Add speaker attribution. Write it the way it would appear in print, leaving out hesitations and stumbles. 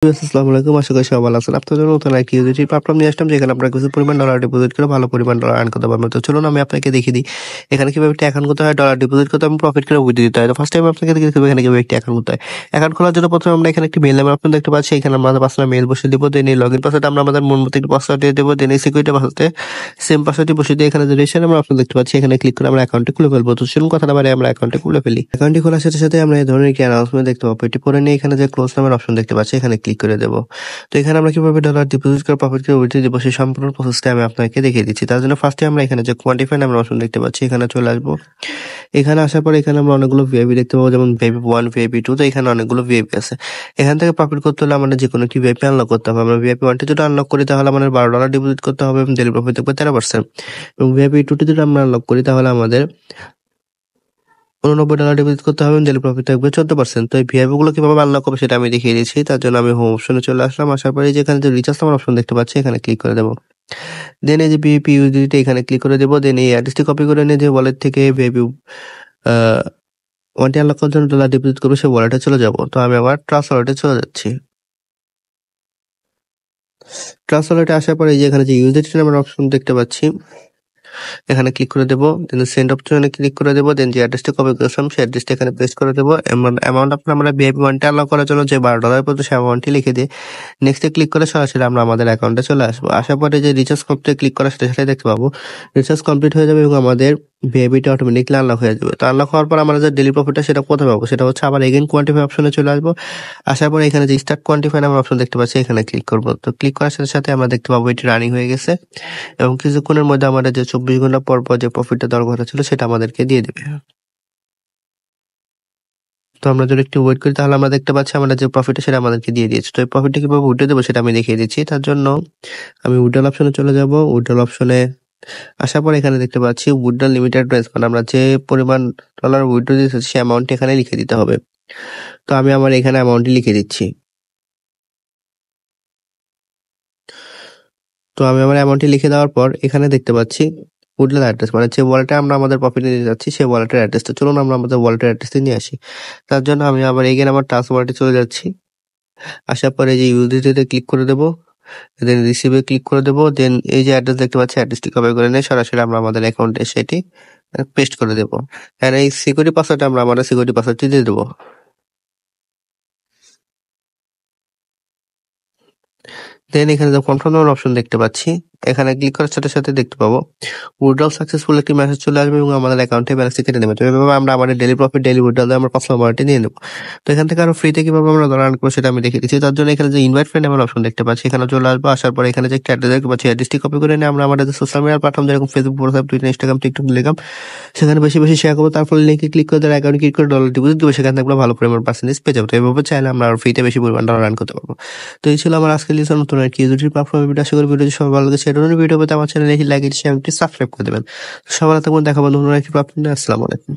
Speaker 1: আসসালামু আলাইকুম। আশা করি সবাই ভালো আছেন। আপনাদের জন্য নতুন আরেকটি ইউটিউব প্ল্যাটফর্ম নিয়ে আসলাম, যেখানে আপনারা কিছু পরিমাণ ডলার ডিপোজিট করে ভালো পরিমাণ ডলার আর্ন করতে পারবেন। তো চলুন আমি আপনাকে দেখিয়ে দিই এখানে কিভাবে একটি অ্যাকাউন্ট করতে হয়, ডলার ডিপোজিট করতে এবং প্রফিট করে উইথড্র দিতে হয়। তো ফার্স্ট টাইম আপনাকে দেখিয়ে দেবো এখানে কিভাবে একটি অ্যাকাউন্ট করতে হয়। অ্যাকাউন্ট খোলার জন্য প্রথমে আমরা এখানে একটি মেইল নাম্বার অপশন দেখতে পাচ্ছি। এখানে আমরা আমাদের পার্সোনাল মেইল বসিয়ে দেবো। দেন এই লগইন পাসওয়ার্ড আমরা আমাদের মন মতো একটি পাসওয়ার্ড দিয়ে দেবো। দেন এই সিকিউরিটি পাসওয়ার্ডে সেম পাসওয়ার্ডটি বসিয়ে দিয়ে এখানে যে রেজিস্ট্রেশন আমরা অপশন দেখতে পাচ্ছি, এখানে ক্লিক করে আমরা অ্যাকাউন্টটি খুলে ফেলবো। তো চলুন কথা না বাড়িয়ে আমরা অ্যাকাউন্টটি খুলে ফেলি। অ্যাকাউন্টটি খোলার সাথে সাথে আমরা এই ধরনের একটি অ্যানাউন্সমেন্ট দেখতে পাবো। এটি পরে নিয়ে এখানে যে ক্লোজ নামের অপশন দেখতে পাচ্ছি, এখানে ক্লিক করে দেবো। তো এখানে আমরা কিভাবে ডলার ডিপোজিট করে প্রফিট করে উইথড্র দিব সেই সম্পূর্ণ প্রসেসটা আমি আপনাকে দেখিয়ে দিচ্ছি। তার জন্য ফার্স্টে আমরা এখানে যে কোয়ান্টিফাই নামের অপশন দেখতে পাচ্ছি, এখানে চলে আসবো। এখানে আসার পরে এখানে আমরা অনেকগুলো ভিআইপি দেখতে পাবো, যেমন ভিআইপি 1, ভিআইপি 2। তো এখানে অনেকগুলো ভিআইপি আছে। এখান থেকে প্রফিট করতে হলে আমাদের যে কোনো একটি ভিআইপি আনলক করতে হবে। আমরা ভিআইপি 1টি যদি আনলক করি তাহলে আমাদের $12 ডিপোজিট করতে হবে এবং ডেইলি প্রফিট থাকবে 13%। এবং ভিআইপি 2টি যদি আমরা আনলক করি তাহলে আমাদের $89 ডিপোজিট করতে হবে, ডেইলি প্রফিট থাকবে 14%। তো এই ভিআইপি গুলো কিভাবে আনলক হবে সেটা আমি দেখিয়ে দিচ্ছি। তার জন্য আমি হোম অপশনে চলে আসলাম। আসার পরে যেখানে যে রিচার্জ নাম্বার অপশন দেখতে পাচ্ছি, এখানে ক্লিক করে দেবো। দেন এই যে ভিআইপি ইউজিডিটি এখানে ক্লিক করে দেবো। দেন এই অ্যাড্রেসটি কপি করে নিয়ে যে ওয়ালেট থেকে ভিআইপি ওয়ানটি আনলক করার জন্য ডলার ডিপোজিট করবো সেই ওয়ালেটে চলে যাবো। তো আমি আবার ট্রাস্ট ওয়ালেটে চলে যাচ্ছি। ট্রাস্ট ওয়ালেটে আসার পরে এই যে এখানে যে ইউজিডিটি নাম্বার অপশন দেখতে পাচ্ছি, এখানে ক্লিক করে দেবো। দেন সেন্ড অপশনে ক্লিক করে দেবো। দেন যে অ্যাড্রেসটা কপি করেছিলাম সেই অ্যাড্রেসটা এখানে পেস্ট করে দেবো। অ্যামাউন্ট আপনার আমরা ভিআইপি 1টা আনলক করার জন্য যে $12 পড়তো সেই অ্যামাউন্টটি লিখে দিয়ে নেক্সটে ক্লিক করে সরাসরি আমরা আমাদের অ্যাকাউন্টে চলে আসবো। আসার পরে যে রিচার্জ কমপ্লিট ক্লিক করার সাথে সাথে দেখতে পাবো রিচার্জ কমপ্লিট হয়ে যাবে এবং আমাদের ভিআইপিটা অটোমেটিকলি আনলক হয়ে যাবে। তো আনলক হওয়ার পর আমরা যে ডেইলি প্রফিটটা সেটা কোথায় পাবো, সেটা হচ্ছে আবার এগেইন কোয়ান্টিফাই অপশনে চলে আসবো। আসার পরে এখানে যে স্টার্ট কোয়ান্টিফাই নামের অপশন দেখতে পাচ্ছি, এখানে ক্লিক করবো। তো ক্লিক করার সাথে সাথে আমরা দেখতে পাবো এটি রানিং হয়ে গেছে এবং কিছুক্ষণের মধ্যে আমাদের যে 24 ঘন্টা পর পর যে প্রফিটটা দেওয়ার কথা ছিল সেটা আমাদেরকে দিয়ে দেবে। তো আমরা যদি একটু ওয়েট করি তাহলে আমরা দেখতে পাচ্ছি আমরা যে প্রফিটটা সেটা আমাদেরকে দিয়ে দিয়েছে। তো এই প্রফিটটা কিভাবে উঠে দেবো সেটা আমি দেখিয়ে দিচ্ছি। তার জন্য আমি উইথড্রল অপশনে চলে যাব। উইথড্রল অপশনে আসার পর এখানে দেখতে পাচ্ছি উইথড্রল লিমিটেড রেঞ্জ, মানে আমরা যে পরিমাণ ডলার উইথড্র দিয়েছি সেই অ্যামাউন্টটি এখানে লিখে দিতে হবে। তো আমি আমার এখানে অ্যামাউন্টটি লিখে দিচ্ছি। তো আমি আমার অ্যামাউন্টটি লিখে দেওয়ার পর এখানে দেখতে পাচ্ছি উইথড্রল অ্যাড্রেস, মানে যে ওয়ালেটে আমরা আমাদের প্রফিট নিতে যাচ্ছি সেই ওয়ালেটের অ্যাড্রেসটা। চলুন আমরা আমাদের ওয়ালেটের অ্যাড্রেসটি নিয়ে আসি। তার জন্য আমি আবার এগেন আমার ট্রাস্ট ওয়ালেটে চলে যাচ্ছি। আসার পরে যে ইউজিডিতে ক্লিক করে দেবো। দেন রিসিভে ক্লিক করে দেবো। দেন এই যে অ্যাড্রেস দেখতে পাচ্ছি অ্যাড্রেসটি কপি করে নিয়ে সরাসরি আমরা আমাদের অ্যাকাউন্টে সেটি পেস্ট করে দেবো। আর এই সিকিউরিটি পাসওয়ার্ডটা আমরা আমাদের সিকিউরিটি পাসওয়ার্ডটি দিয়ে দেবো। দেন এখানে যে কনফার্ম নাম্বার অপশন দেখতে পাচ্ছি, এখানে ক্লিক করার সাথে সাথে দেখতে পাবো উইথড্রল সাকসেসফুল একটি মেসেজ চলে আসবে এবং আমাদের অ্যাকাউন্টে ব্যালেন্সটি কেটে নেবে। তো এভাবে আমরা আমাদের ডেইলি প্রফিট ডেইলি উইথড্রল আমরা পার্সোনাল ওয়ালেটে নিয়ে নেবো। তো এখান থেকে আরো ফ্রিতে কিভাবে আমরা ডলার আর্ন করবো সেটা আমি দেখিয়ে দিচ্ছি। তার জন্য এখানে যে ইনভাইট ফ্রেন্ড নামের অপশন দেখতে পাচ্ছি, এখানে চলে আসবো। আসার পরে এখানে যে একটা অ্যাড্রেস দেখতে পাচ্ছি অ্যাড্রেসটি কপি করে নিয়ে আমরা আমাদের সোশ্যাল মিডিয়ার প্ল্যাটফর্ম যেরকম Facebook, WhatsApp, Twitter, Instagram, TikTok, Telegram সেখানে বেশি বেশি শেয়ার করবো। তারপর লিঙ্কে ক্লিক করে তার অ্যাকাউন্টে ক্লিক করে ডলার ডিপোজিট দেবো, সেখান থেকে আমরা ভালো পরিমাণ পার্সেন্টেজ পেয়ে যাবো। তো এভাবে চাইলে আমরা আর ফ্রিতে বেশি পরিমাণ ডলার আর্ন করতে পারবো। তো এই ছিল আমার আজকের লিসন নতুন আর কি ইউটিউব প্ল্যাটফর্মে ভিডিও। আশা করি ভিডিওটি সবাই ভালো লেগেছে। এই ধরনের ভিডিও পেতে আমার চ্যানেলে লাইক, শেয়ার, সাবস্ক্রাইব করে দেবেন। সবার থাকবেন, দেখা বন্ধু নতুন একটি প্ল্যাটফর্মে। আসসালামু আলাইকুম।